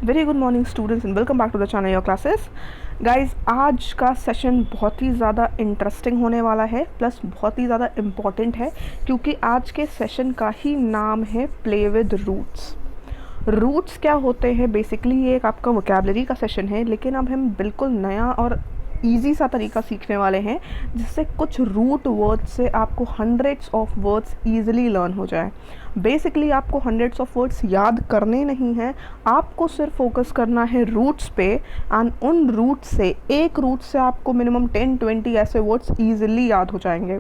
Very good morning students and welcome back to the channel your classes. Guys, आज का session बहुत ही ज़्यादा interesting होने वाला है, प्लस बहुत ही ज़्यादा इम्पॉर्टेंट है क्योंकि आज के सेशन का ही नाम है प्ले विद रूट्स। रूट्स क्या होते हैं? बेसिकली ये एक आपका वोकैबलरी का सेशन है, लेकिन अब हम बिल्कुल नया और ईजी सा तरीका सीखने वाले हैं जिससे कुछ रूट वर्ड्स से आपको hundreds of words easily learn हो जाए। बेसिकली आपको हंड्रेड्स ऑफ वर्ड्स याद करने नहीं हैं, आपको सिर्फ फोकस करना है रूट्स पे, एंड उन रूट से एक रूट से आपको मिनिमम 10-20 ऐसे वर्ड्स ईजिली याद हो जाएंगे।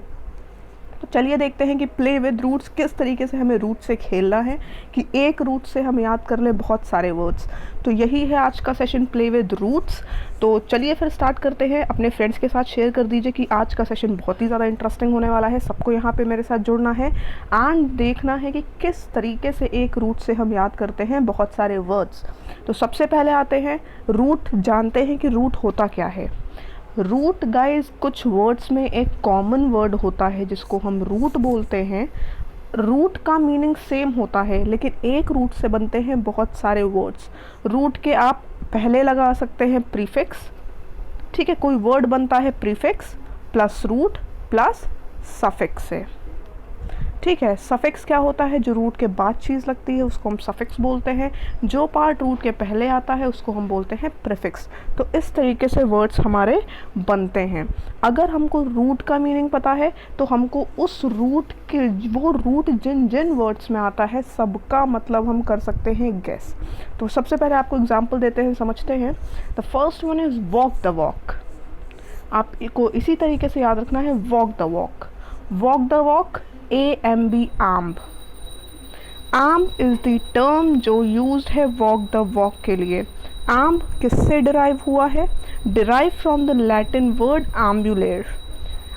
तो चलिए देखते हैं कि प्ले विद रूट्स किस तरीके से हमें रूट से खेलना है कि एक रूट से हम याद कर ले बहुत सारे वर्ड्स। तो यही है आज का सेशन, प्ले विद रूट्स। तो चलिए फिर स्टार्ट करते हैं। अपने फ्रेंड्स के साथ शेयर कर दीजिए कि आज का सेशन बहुत ही ज़्यादा इंटरेस्टिंग होने वाला है। सबको यहाँ पे मेरे साथ जुड़ना है एंड देखना है कि किस तरीके से एक रूट से हम याद करते हैं बहुत सारे वर्ड्स। तो सबसे पहले आते हैं रूट। जानते हैं कि रूट होता क्या है। रूट गाइस, कुछ वर्ड्स में एक कॉमन वर्ड होता है जिसको हम रूट बोलते हैं। रूट का मीनिंग सेम होता है, लेकिन एक रूट से बनते हैं बहुत सारे वर्ड्स। रूट के आप पहले लगा सकते हैं प्रीफिक्स, ठीक है। कोई वर्ड बनता है prefix plus root plus suffix से, ठीक है। सफिक्स क्या होता है? जो रूट के बाद चीज़ लगती है उसको हम सफिक्स बोलते हैं। जो पार्ट रूट के पहले आता है उसको हम बोलते हैं प्रीफिक्स। तो इस तरीके से वर्ड्स हमारे बनते हैं। अगर हमको रूट का मीनिंग पता है तो हमको उस रूट के, वो रूट जिन जिन वर्ड्स में आता है सबका मतलब हम कर सकते हैं गेस। तो सबसे पहले आपको एग्जाम्पल देते हैं, समझते हैं। The first one is walk the walk. आपको इसी तरीके से याद रखना है, walk the walk. Walk the walk, AMB, amb. Amb is the term जो यूज्ड है वॉक द वॉक के लिए। आम्ब किससे डिराइव हुआ है? Derive from the Latin word ambulare.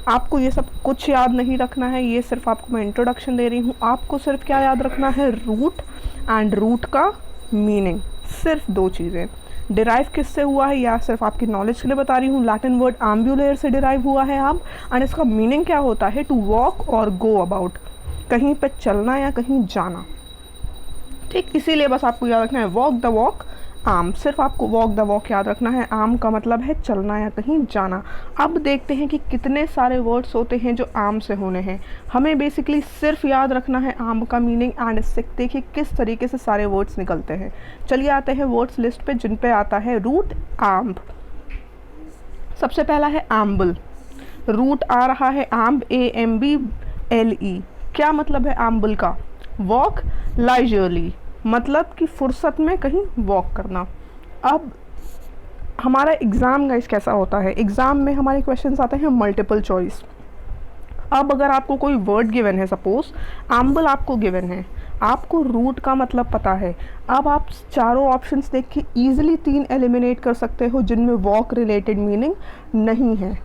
आपको ये सब कुछ याद नहीं रखना है, ये सिर्फ आपको मैं इंट्रोडक्शन दे रही हूँ। आपको सिर्फ क्या याद रखना है? रूट एंड रूट का मीनिंग, सिर्फ दो चीज़ें। डिराइव किससे हुआ है या सिर्फ आपकी नॉलेज के लिए बता रही हूँ। लैटिन वर्ड आम्बुलेर से डिराइव हुआ है आम्ब, एंड इसका मीनिंग क्या होता है? टू वॉक और गो अबाउट, कहीं पे चलना या कहीं जाना, ठीक। इसीलिए बस आपको याद रखना है वॉक द वॉक आम। सिर्फ आपको वॉक द वॉक याद रखना है। आम का मतलब है चलना या कहीं जाना। अब देखते हैं कि कितने सारे वर्ड्स होते हैं जो आम से होने हैं। हमें बेसिकली सिर्फ याद रखना है आम का मीनिंग, एंड इससे देखिए किस तरीके से सारे वर्ड्स निकलते हैं। चलिए आते हैं वर्ड्स लिस्ट पे जिन पे आता है रूट आम्ब। सबसे पहला है आम्बल। रूट आ रहा है आम्ब, AMBLE। क्या मतलब है आम्बल का? वॉक लाइजरली, मतलब कि फुर्सत में कहीं वॉक करना। अब हमारा एग्ज़ाम गाइस कैसा होता है? एग्ज़ाम में हमारे क्वेश्चंस आते हैं मल्टीपल चॉइस। अब अगर आपको कोई वर्ड गिवन है, सपोज आम्बल आपको गिवन है, आपको रूट का मतलब पता है, अब आप चारों ऑप्शंस देख के ईजिली 3 एलिमिनेट कर सकते हो जिनमें वॉक रिलेटेड मीनिंग नहीं है।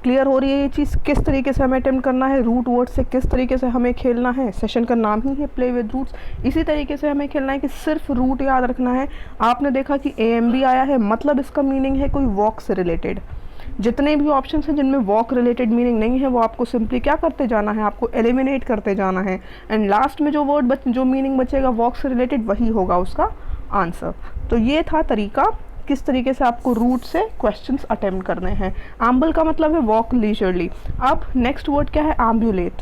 क्लियर हो रही है ये चीज़? किस तरीके से हमें अटेम्प्ट करना है, रूट वर्ड से किस तरीके से हमें खेलना है। सेशन का नाम ही है प्ले विद रूट्स। इसी तरीके से हमें खेलना है कि सिर्फ रूट याद रखना है। आपने देखा कि AMB आया है, मतलब इसका मीनिंग है कोई वॉक से रिलेटेड। जितने भी ऑप्शन हैं जिनमें वॉक रिलेटेड मीनिंग नहीं है वो आपको सिंपली क्या करते जाना है, आपको एलिमिनेट करते जाना है, एंड लास्ट में जो वर्ड जो मीनिंग बचेगा वॉक से रिलेटेड वही होगा उसका आंसर। तो ये था तरीका किस तरीके से आपको रूट से क्वेश्चंस अटेम्प्ट करने हैं। आम्बल का मतलब है वॉक लीजरली। अब नेक्स्ट वर्ड क्या है? आम्बुलेट।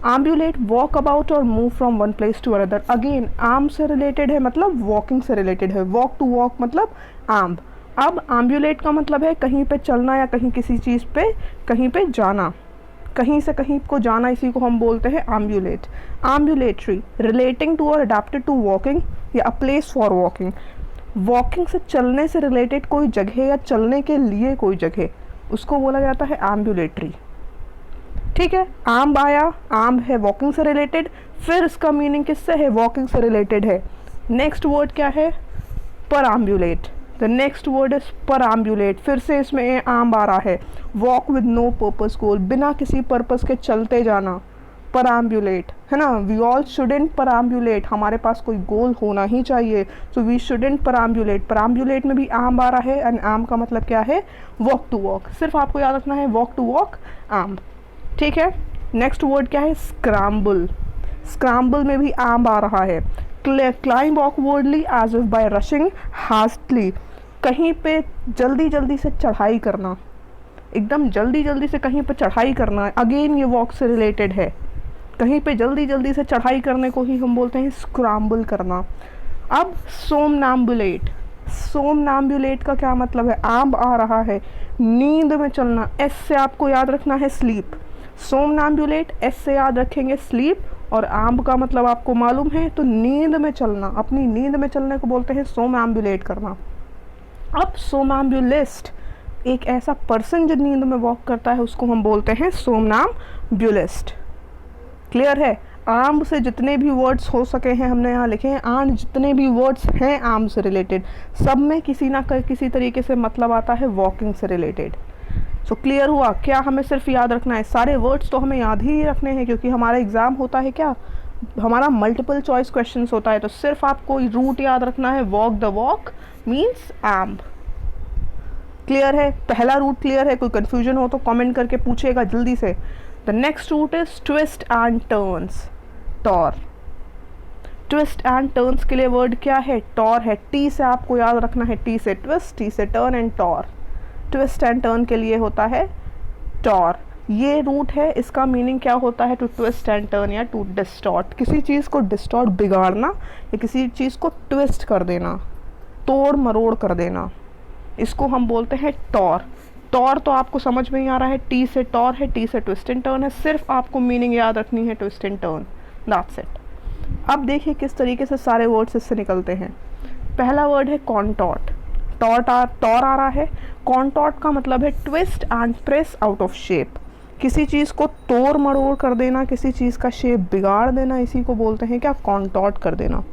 आम्बुलेट, वॉक अबाउट और move from one place to another. Again amb से रिलेटेड है, मतलब वॉकिंग से रिलेटेड है। वॉक टू वॉक मतलब आम्ब। अब आम्बुलेट का मतलब है कहीं पे चलना या कहीं किसी चीज़ पे कहीं पे जाना, कहीं से कहीं को जाना, इसी को हम बोलते हैं आम्बुलेट। आम्बुलेटरी, रिलेटिंग टू और अडेप्टेड टू वॉकिंग या a place for walking. Walking से, चलने से रिलेटेड कोई जगह या चलने के लिए कोई जगह, उसको बोला जाता है एम्बुलेटरी, ठीक है। आम्ब आया, आम्ब है वॉकिंग से रिलेटेड, फिर इसका मीनिंग किससे है? वॉकिंग से रिलेटेड है। नेक्स्ट वर्ड क्या है? Perambulate. The next word is perambulate. फिर से इसमें आम्ब आ रहा है, walk with no purpose goal, बिना किसी पर्पस के चलते जाना, परएम्बुलेट, है ना। वी ऑल शुडेंट परएम्बुलेट, हमारे पास कोई गोल होना ही चाहिए, सो वी शुडेंट परएम्बुलेट। परएम्बुलेट में भी आम्ब आ रहा है, एंड आम्ब का मतलब क्या है? Walk to walk. सिर्फ आपको याद रखना है वॉक टू वॉक आम्ब, ठीक है। नेक्स्ट वर्ड क्या है? स्क्रैम्बल। स्क्रैम्बल में भी आम्ब आ रहा है, climb awkwardly as if by rushing hastily, कहीं पे जल्दी जल्दी से चढ़ाई करना, एकदम जल्दी जल्दी से कहीं पे चढ़ाई करना, अगेन ये वॉक से रिलेटेड है। कहीं पे जल्दी जल्दी से चढ़ाई करने को ही हम बोलते हैं स्क्रैम्बल करना। अब सोमनैम्बुलेट, सोमनैम्बुलेट का क्या मतलब है? आम आ रहा है, नींद में चलना, एस से आपको याद रखना है स्लीप। सोमनैम्बुलेट एस से याद रखेंगे स्लीप, और आम का मतलब आपको मालूम है, तो नींद में चलना, अपनी नींद में चलने को बोलते हैं सोमनैम्बुलेट करना। अब सोमनैम्बुलिस्ट, एक ऐसा पर्सन जो नींद में वॉक करता है उसको हम बोलते हैं सोमनैम्बुलिस्ट। क्लियर है? आम से जितने भी वर्ड्स हो सके हैं हमने यहाँ लिखे हैं, आम जितने भी वर्ड्स हैं आम से रिलेटेड, सब में किसी ना किसी तरीके से मतलब आता है वॉकिंग से रिलेटेड। सो क्लियर हुआ? क्या हमें सिर्फ याद रखना है? सारे वर्ड्स तो हमें याद ही रखने हैं, क्योंकि हमारा एग्ज़ाम होता है क्या, हमारा मल्टीपल चॉइस क्वेश्चंस होता है, तो सिर्फ आपको रूट याद रखना है, वॉक द वॉक मीन्स आम। क्लियर है? पहला रूट क्लियर है? कोई कंफ्यूजन हो तो कमेंट करके पूछेगा जल्दी से। The next root is twist and turns, tor. Twist and turns के लिए वर्ड क्या है? टॉर है। टी से आपको याद रखना है, टी से ट्विस्ट, टी से turn and tor. Twist and turn के लिए होता है टॉर। ये रूट है, इसका मीनिंग क्या होता है? टू ट्विस्ट एंड टर्न या टू डिस्टॉर्ट, किसी चीज़ को डिस्टॉर्ट बिगाड़ना या किसी चीज़ को ट्विस्ट कर देना, तोड़ मरोड़ कर देना, इसको हम बोलते हैं टॉर। टॉर तो आपको समझ में ही आ रहा है, टी से टॉर है, टी से ट्विस्ट एंड टर्न है, सिर्फ आपको मीनिंग याद रखनी है twist and turn, that's it. अब देखिए किस तरीके से सारे वर्ड्स इससे निकलते हैं। पहला वर्ड है कॉन्टॉर्ट, टॉर आ रहा है। कॉन्टॉर्ट का मतलब है twist and press out of shape, किसी चीज़ को तोड़ मरोड़ कर देना, किसी चीज़ का शेप बिगाड़ देना, इसी को बोलते हैं क्या? कॉन्टॉर्ट कर देना।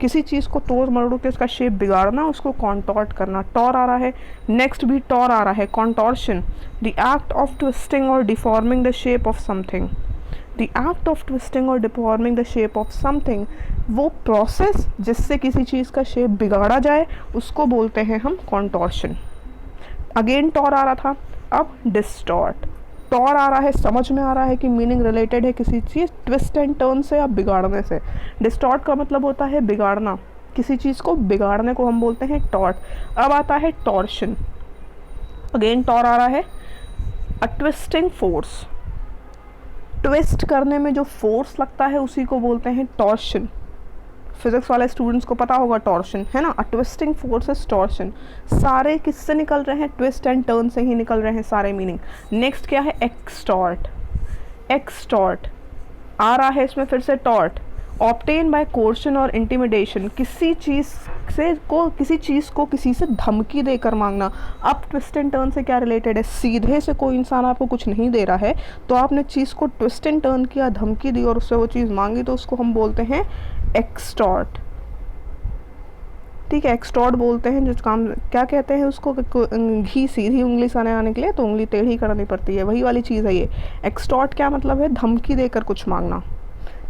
किसी चीज़ को तोड़ मरोड़ के उसका शेप बिगाड़ना, उसको कॉन्टॉर्ट करना, टॉर आ रहा है। नेक्स्ट भी टॉर आ रहा है, contortion, the act of twisting और deforming the shape of something. The act of twisting और deforming the shape of something, वो प्रोसेस जिससे किसी चीज़ का शेप बिगाड़ा जाए उसको बोलते हैं हम कॉन्टॉर्शन। अगेन टॉर आ रहा था, अब डिस्टॉर्ट। टॉर आ रहा है, समझ में आ रहा है कि मीनिंग रिलेटेड है किसी चीज़ ट्विस्ट एंड टर्न से या बिगाड़ने से। डिस्टॉर्ट का मतलब होता है बिगाड़ना, किसी चीज़ को बिगाड़ने को हम बोलते हैं टॉर्ट। अब आता है टॉर्शन, अगेन टॉर आ रहा है, अ ट्विस्टिंग फोर्स, ट्विस्ट करने में जो फोर्स लगता है उसी को बोलते हैं टॉर्शन। फिजिक्स वाले स्टूडेंट्स को पता होगा टॉर्शन, है ना? अ ट्विस्टिंग फोर्स इज टॉर्शन। सारे किससे निकल रहे हैं? ट्विस्ट एंड टर्न से ही निकल रहे हैं सारे मीनिंग। नेक्स्ट क्या है? एक्सटॉर्ट। एक्सटॉर्ट आ रहा है इसमें फिर से टॉर्ट, ऑब्टेन बाय कोर्शन और इंटिमिडेशन, किसी चीज़ को किसी से धमकी देकर मांगना। अब ट्विस्ट एंड टर्न से क्या रिलेटेड है? सीधे से कोई इंसान आपको कुछ नहीं दे रहा है, तो आपने चीज़ को ट्विस्ट एंड टर्न किया, धमकी दी और उससे वो चीज़ मांगी, तो उसको हम बोलते हैं एक्सटॉर्ट। ठीक है, एक्सटॉर्ट बोलते हैं जो काम, क्या कहते हैं उसको, घी सीधी उंगली से आने के लिए तो उंगली टेढ़ी करनी पड़ती है, वही वाली चीज़ है ये। एक्सटॉर्ट क्या मतलब है? धमकी देकर कुछ मांगना।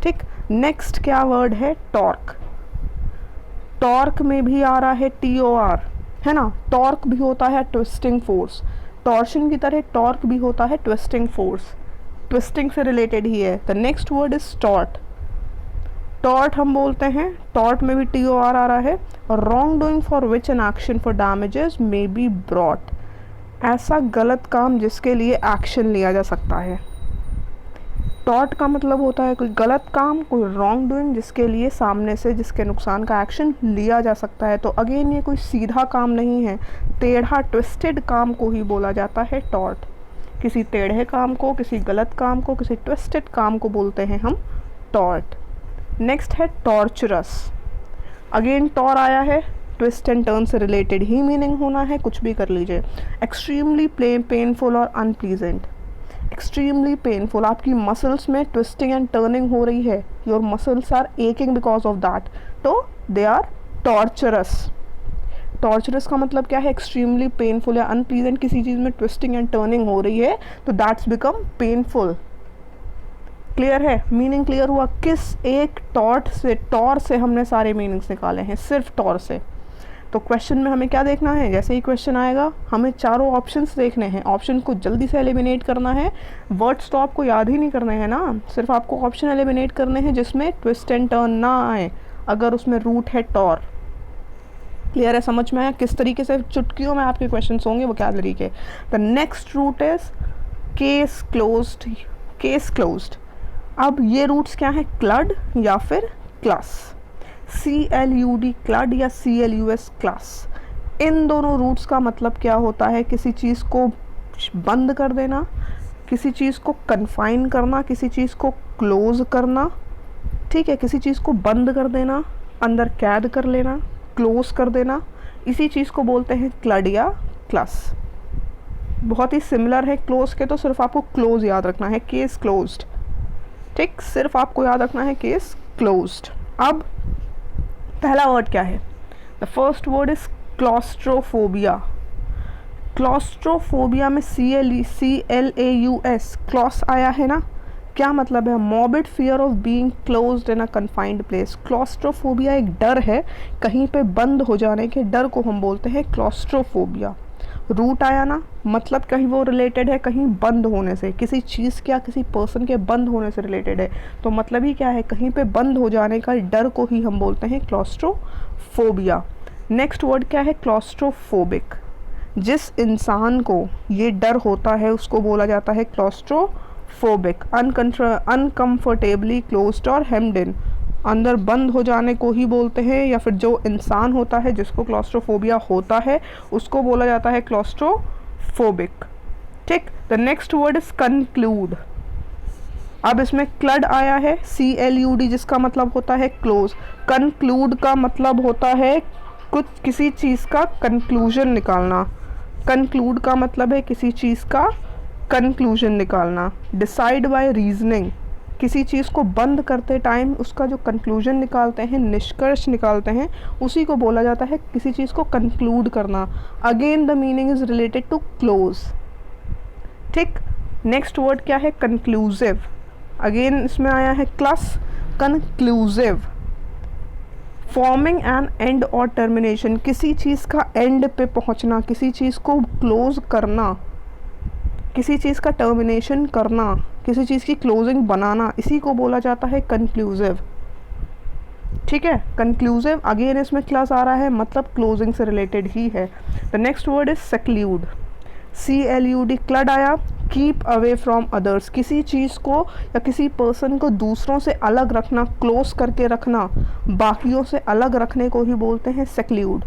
ठीक, नेक्स्ट क्या वर्ड है? टॉर्क। टॉर्क में भी आ रहा है TOR, है ना? टॉर्क भी होता है ट्विस्टिंग फोर्स, टॉर्शन की तरह टॉर्क भी होता है ट्विस्टिंग फोर्स, ट्विस्टिंग से रिलेटेड ही है। The next word is tort. Tort हम बोलते हैं, टॉर्ट में भी TOR आ रहा है, और wrong doing for which an action for damages may be brought, ऐसा गलत काम जिसके लिए एक्शन लिया जा सकता है। टॉर्ट का मतलब होता है कोई गलत काम, कोई रॉन्ग डूइंग जिसके लिए सामने से जिसके नुकसान का एक्शन लिया जा सकता है। तो अगेन ये कोई सीधा काम नहीं है, टेढ़ा ट्विस्टेड काम को ही बोला जाता है टॉर्ट। किसी टेढ़े काम को, किसी गलत काम को, किसी ट्विस्टेड काम को बोलते हैं हम टॉर्ट। नेक्स्ट है टॉर्चरस। अगेन टॉर आया है, ट्विस्ट एंड टर्न से रिलेटेड ही मीनिंग होना है, कुछ भी कर लीजिए। एक्सट्रीमली पेनफुल और अनप्लीजेंट। एक्सट्रीमली पेनफुल, आपकी मसल्स में ट्विस्टिंग एंड टर्निंग हो रही है, your muscles are aching because of that, तो दे आर टॉर्चरस। टॉर्चरस का मतलब क्या है? एक्सट्रीमली पेनफुल या अनप्लीजेंट, किसी चीज़ में ट्विस्टिंग एंड टर्निंग हो रही है तो दैट्स बिकम पेनफुल। क्लियर है? मीनिंग क्लियर हुआ? किस एक टॉर से हमने सारे मीनिंग्स निकाले हैं, सिर्फ टॉर से। तो क्वेश्चन में हमें क्या देखना है? जैसे ही क्वेश्चन आएगा हमें चारों ऑप्शंस देखने हैं, ऑप्शन को जल्दी से एलिमिनेट करना है। वर्ड्स तो आपको याद ही नहीं करने हैं ना, सिर्फ आपको ऑप्शन एलिमिनेट करने हैं जिसमें ट्विस्ट एंड टर्न ना आए, अगर उसमें रूट है टॉर। क्लियर है, समझ में आया किस तरीके से चुटकियों में आपके क्वेश्चन होंगे वो क्या तरीके। The next root is case closed, case closed. अब ये रूट्स क्या है, क्लड या फिर क्लास, CLUD क्लड या CLUS क्लास। इन दोनों रूट्स का मतलब क्या होता है, किसी चीज़ को बंद कर देना, किसी चीज़ को कन्फाइन करना, किसी चीज़ को क्लोज करना, ठीक है, किसी चीज़ को बंद कर देना, अंदर कैद कर लेना, क्लोज कर देना, इसी चीज़ को बोलते हैं क्लड या क्लास। बहुत ही सिमिलर है क्लोज के, तो सिर्फ आपको क्लोज याद रखना है, केस क्लोज्ड, ठीक, सिर्फ आपको याद रखना है केस क्लोज्ड। अब पहला वर्ड क्या है, the first word is claustrophobia. Claustrophobia में CLAUS क्लॉस आया है ना, क्या मतलब है, morbid fear of being closed in a confined place. Claustrophobia एक डर है, कहीं पे बंद हो जाने के डर को हम बोलते हैं क्लॉस्ट्रोफोबिया। रूट आया ना, मतलब कहीं वो रिलेटेड है कहीं बंद होने से, किसी चीज़ के या किसी पर्सन के बंद होने से रिलेटेड है, तो मतलब ही क्या है, कहीं पे बंद हो जाने का डर को ही हम बोलते हैं क्लॉस्ट्रोफोबिया। नेक्स्ट वर्ड क्या है, क्लॉस्ट्रोफोबिक। जिस इंसान को ये डर होता है उसको बोला जाता है क्लॉस्ट्रोफोबिक। अनकंफर्टेबली क्लोज्ड और हेम्ड इन, अंदर बंद हो जाने को ही बोलते हैं, या फिर जो इंसान होता है जिसको क्लॉस्ट्रोफोबिया होता है उसको बोला जाता है क्लॉस्ट्रोफोबिक, ठीक। The next word is conclude. अब इसमें क्लड आया है, CLUD जिसका मतलब होता है क्लोज। कंक्लूड का मतलब होता है कुछ किसी चीज़ का कंक्लूजन निकालना। कंक्लूड का मतलब है किसी चीज़ का कंक्लूजन निकालना। डिसाइड बाय रीजनिंग, किसी चीज़ को बंद करते टाइम उसका जो कंक्लूजन निकालते हैं, निष्कर्ष निकालते हैं, उसी को बोला जाता है किसी चीज़ को कंक्लूड करना। Again the meaning is related to close, ठीक। नेक्स्ट वर्ड क्या है, कंक्लूसिव। अगेन इसमें आया है class, conclusive. Forming an end और टर्मिनेशन, किसी चीज़ का एंड पे पहुंचना, किसी चीज़ को क्लोज करना, किसी चीज़ का टर्मिनेशन करना, किसी चीज़ की क्लोजिंग बनाना, इसी को बोला जाता है कंक्लूसिव, ठीक है। कंक्लूसिव अगेन इसमें क्लास आ रहा है, मतलब क्लोजिंग से रिलेटेड ही है। The next word is seclude. CLUD clud आया, कीप अवे फ्रॉम अदर्स, किसी चीज़ को या किसी पर्सन को दूसरों से अलग रखना, क्लोज करके रखना, बाकियों से अलग रखने को ही बोलते हैं सेक्लूड।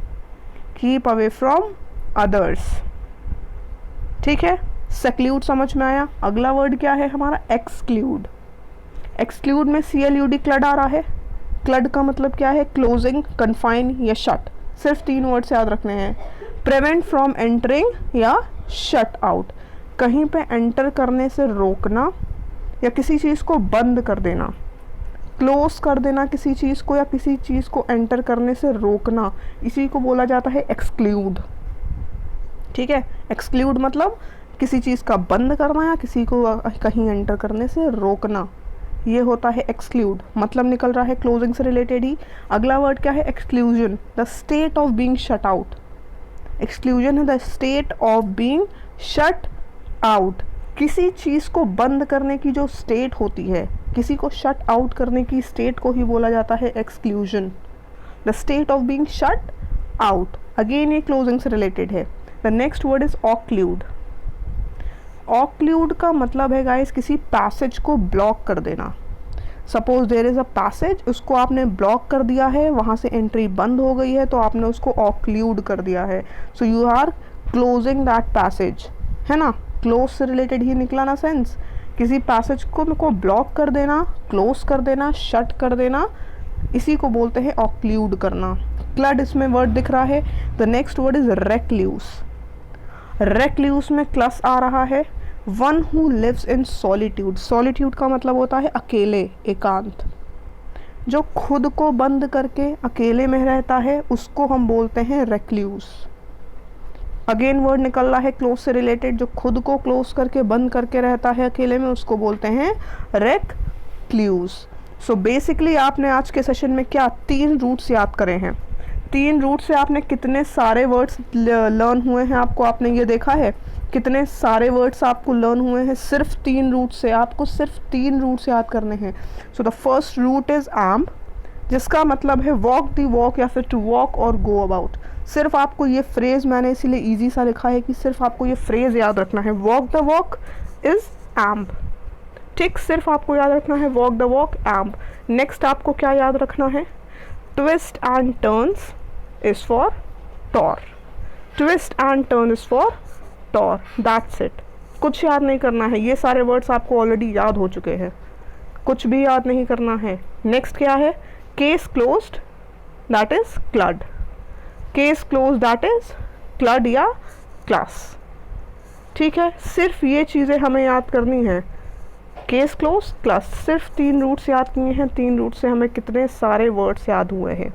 कीप अवे फ्रॉम अदर्स, ठीक है। सेक्लूड समझ में आया। अगला वर्ड क्या है हमारा, एक्सक्लूड। एक्सक्लूड में CLUD क्लड आ रहा है। क्लड का मतलब क्या है, क्लोजिंग, कन्फाइन या शट। सिर्फ 3 वर्ड्स याद रखने हैं, प्रिवेंट फ्रॉम एंटरिंग या शट आउट, कहीं पे एंटर करने से रोकना या किसी चीज़ को बंद कर देना, क्लोज कर देना किसी चीज़ को या किसी चीज़ को एंटर करने से रोकना, इसी को बोला जाता है एक्सक्लूड, ठीक है। एक्सक्लूड मतलब किसी चीज़ का बंद करना या किसी को कहीं एंटर करने से रोकना, ये होता है एक्सक्लूड। मतलब निकल रहा है क्लोजिंग से रिलेटेड ही। अगला वर्ड क्या है, exclusion, the state of being shut out. Exclusion है the state of being shut out, किसी चीज़ को बंद करने की जो स्टेट होती है, किसी को शट आउट करने की स्टेट को ही बोला जाता है exclusion, the state of being shut out. Again ये क्लोजिंग से रिलेटेड है। The next word is occlude. Occlude का मतलब है गाइस किसी पैसेज को ब्लॉक कर देना। Suppose there is a passage, उसको आपने ब्लॉक कर दिया है, वहाँ से एंट्री बंद हो गई है, तो आपने उसको ऑक्लूड कर दिया है। So you are closing that passage, है ना, क्लोज से रिलेटेड ही निकला ना सेंस। किसी पैसेज को ब्लॉक कर देना, क्लोज कर देना, शट कर देना, इसी को बोलते हैं ऑक्लूड करना। क्लड इसमें वर्ड दिख रहा है। The next word is recluse. Recluse में क्लस आ रहा है, one who lives in solitude. Solitude का मतलब होता है अकेले, एकांत। जो खुद को बंद करके अकेले में रहता है उसको हम बोलते हैं रेक्ल्यूस। अगेन वर्ड निकल रहा है क्लोज से रिलेटेड, जो खुद को क्लोज करके बंद करके रहता है अकेले में उसको बोलते हैं रेक्ल्यूस। सो बेसिकली आपने आज के सेशन में क्या 3 रूट्स याद करे हैं। 3 रूट से आपने कितने सारे वर्ड्स लर्न हुए हैं, आपने ये देखा है कितने सारे वर्ड्स आपको लर्न हुए हैं सिर्फ 3 रूट से। आपको सिर्फ 3 रूट्स याद करने हैं। So the first root is amb, जिसका मतलब है वॉक दी वॉक या फिर टू वॉक और गो अबाउट। सिर्फ आपको ये फ्रेज़ मैंने इसीलिए ईजी सा लिखा है कि सिर्फ आपको ये फ्रेज़ याद रखना है, walk the walk is amb. ठीक, सिर्फ आपको याद रखना है walk the walk amb. Next आपको क्या याद रखना है, twist and turns is for tor. Twist and turn is for tor, that's it. कुछ याद नहीं करना है, ये सारे वर्ड्स आपको ऑलरेडी याद हो चुके हैं, कुछ भी याद नहीं करना है। नेक्स्ट क्या है, case closed that is clud. Case close that is clud या क्लास। ठीक है, सिर्फ ये चीज़ें हमें याद करनी है, केस क्लोज क्लास। सिर्फ 3 रूट्स याद किए हैं, 3 रूट से हमें कितने सारे वर्ड्स याद हुए हैं।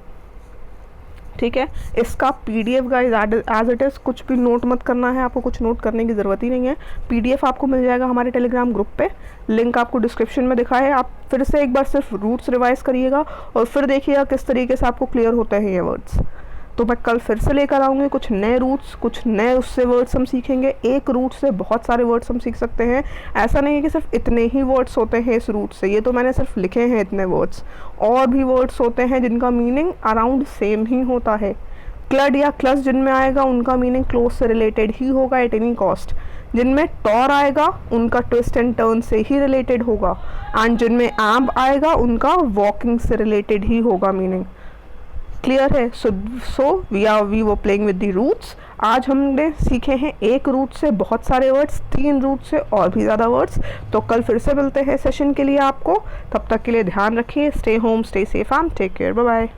ठीक है, इसका PDF guys as it is, कुछ भी नोट मत करना है, आपको कुछ नोट करने की ज़रूरत ही नहीं है। PDF आपको मिल जाएगा हमारे टेलीग्राम ग्रुप पे, लिंक आपको डिस्क्रिप्शन में दिखा है। आप फिर से एक बार सिर्फ रूट्स रिवाइज करिएगा और फिर देखिएगा किस तरीके से आपको क्लियर होते हैं ये वर्ड्स। तो मैं कल फिर से लेकर आऊँगी कुछ नए रूट्स, कुछ नए उससे वर्ड्स हम सीखेंगे। एक रूट से बहुत सारे वर्ड्स हम सीख सकते हैं, ऐसा नहीं है कि सिर्फ इतने ही वर्ड्स होते हैं इस रूट से। ये तो मैंने सिर्फ लिखे हैं इतने वर्ड्स, और भी वर्ड्स होते हैं जिनका मीनिंग अराउंड सेम ही होता है। क्लड या क्लस जिनमें आएगा उनका मीनिंग क्लोज से रिलेटेड ही होगा एट एनी कॉस्ट। जिनमें टॉर आएगा उनका ट्विस्ट एंड टर्न से ही रिलेटेड होगा, एंड जिनमें एम्ब आएगा उनका वॉकिंग से रिलेटेड ही होगा मीनिंग। क्लियर है? सो वी वो प्लेइंग विद द रूट्स। आज हमने सीखे हैं एक रूट से बहुत सारे वर्ड्स, 3 रूट से और भी ज़्यादा वर्ड्स। तो कल फिर से मिलते हैं सेशन के लिए आपको। तब तक के लिए ध्यान रखिए, stay home, stay safe and take care, bye bye.